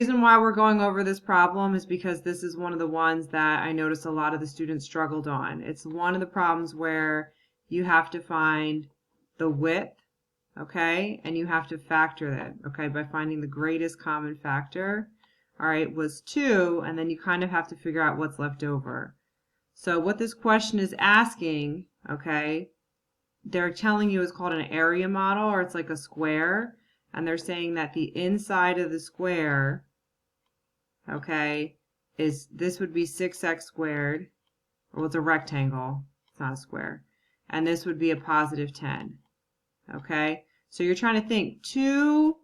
reason why we're going over this problem is because this is one of the ones that I noticed a lot of the students struggled on. It's one of the problems where you have to find the width, okay, and you have to factor that, okay, by finding the greatest common factor. All right, was 2, and then you kind of have to figure out what's left over. So what this question is asking, okay, they're telling you is called an area model, or it's like a square, and they're saying that the inside of the square, okay, is this would be 6x squared, well, it's a rectangle, it's not a square, and this would be a positive 10, okay? So you're trying to think 2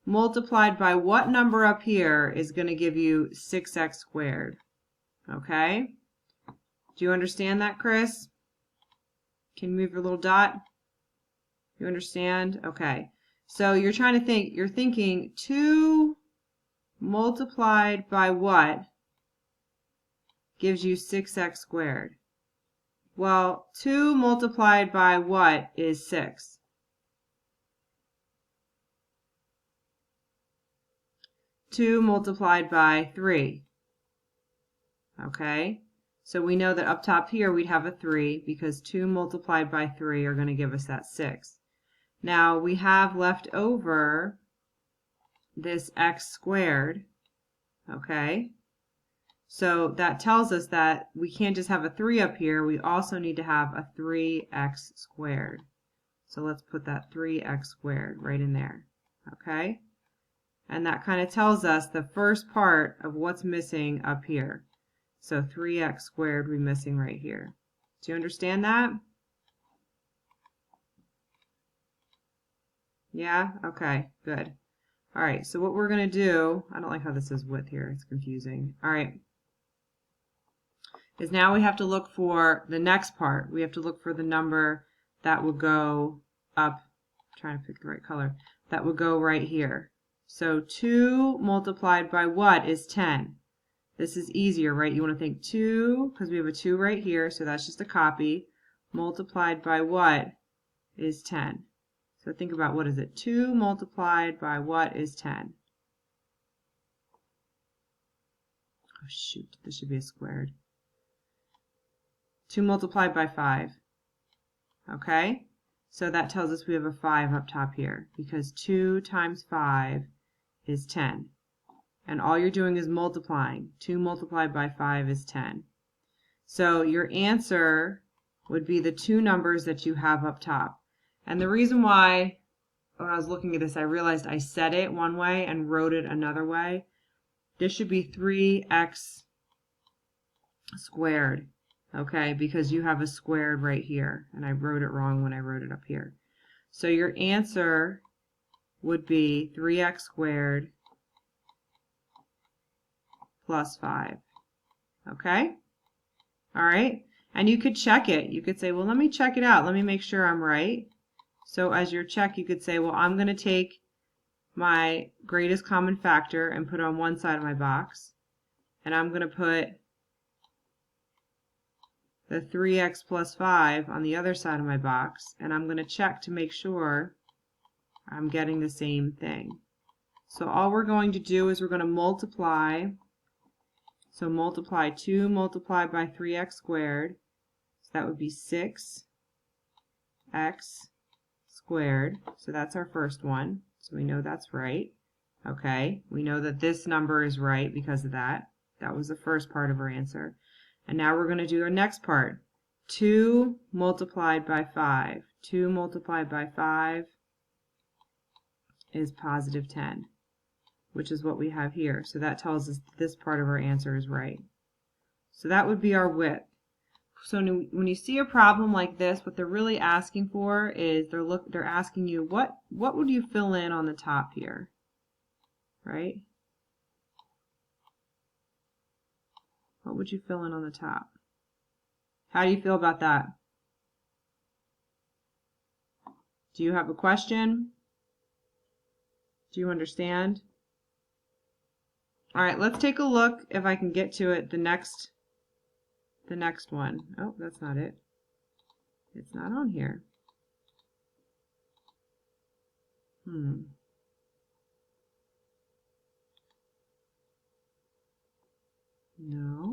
multiplied by what number up here is going to give you 6x squared, okay? Do you understand that, Chris? Can you move your little dot? You understand? Okay. So you're trying to think, you're thinking 2 multiplied by what gives you 6x squared? Well, 2 multiplied by what is 6? 2 multiplied by 3. Okay? So we know that up top here we'd have a 3 because 2 multiplied by 3 are going to give us that 6. Now we have left over this x squared, okay? So that tells us that we can't just have a 3 up here, we also need to have a 3x squared. So let's put that 3x squared right in there, okay? And that kind of tells us the first part of what's missing up here. So 3x squared we're missing right here. Do you understand that? Yeah? Okay, good. All right, so what we're going to do, I don't like how this is width here, it's confusing. All right, is now we have to look for the next part. We have to look for the number that would go up, I'm trying to pick the right color, that would go right here. So 2 multiplied by what is 10? This is easier, right? You want to think 2, because we have a 2 right here, so that's just a copy, multiplied by what is 10? So think about, what is it? 2 multiplied by what is 10? Oh shoot, this should be a squared. 2 multiplied by 5. Okay? So that tells us we have a 5 up top here, because 2 times 5 is 10. And all you're doing is multiplying. 2 multiplied by 5 is 10. So your answer would be the 2 numbers that you have up top. And the reason why, when I was looking at this, I realized I said it one way and wrote it another way. This should be 3x squared, okay, because you have a squared right here, and I wrote it wrong when I wrote it up here. So your answer would be 3x squared plus 5, okay? All right, and you could check it. You could say, well, let me check it out. Let me make sure I'm right. So as your check, you could say, well, I'm going to take my greatest common factor and put it on one side of my box, and I'm going to put the 3x plus 5 on the other side of my box, and I'm going to check to make sure I'm getting the same thing. So all we're going to do is we're going to multiply. So multiply 2 multiplied by 3x squared. So that would be 6x squared. So that's our first one. So we know that's right. Okay, we know that this number is right because of that. That was the first part of our answer. And now we're going to do our next part. 2 multiplied by 5. 2 multiplied by 5 is positive 10, which is what we have here. So that tells us this part of our answer is right. So that would be our width. So when you see a problem like this, what they're really asking for is they're asking you what would you fill in on the top here, right? What would you fill in on the top? How do you feel about that? Do you have a question? Do you understand? All right, let's take a look if I can get to it, the next one. Oh, that's not it. It's not on here. No.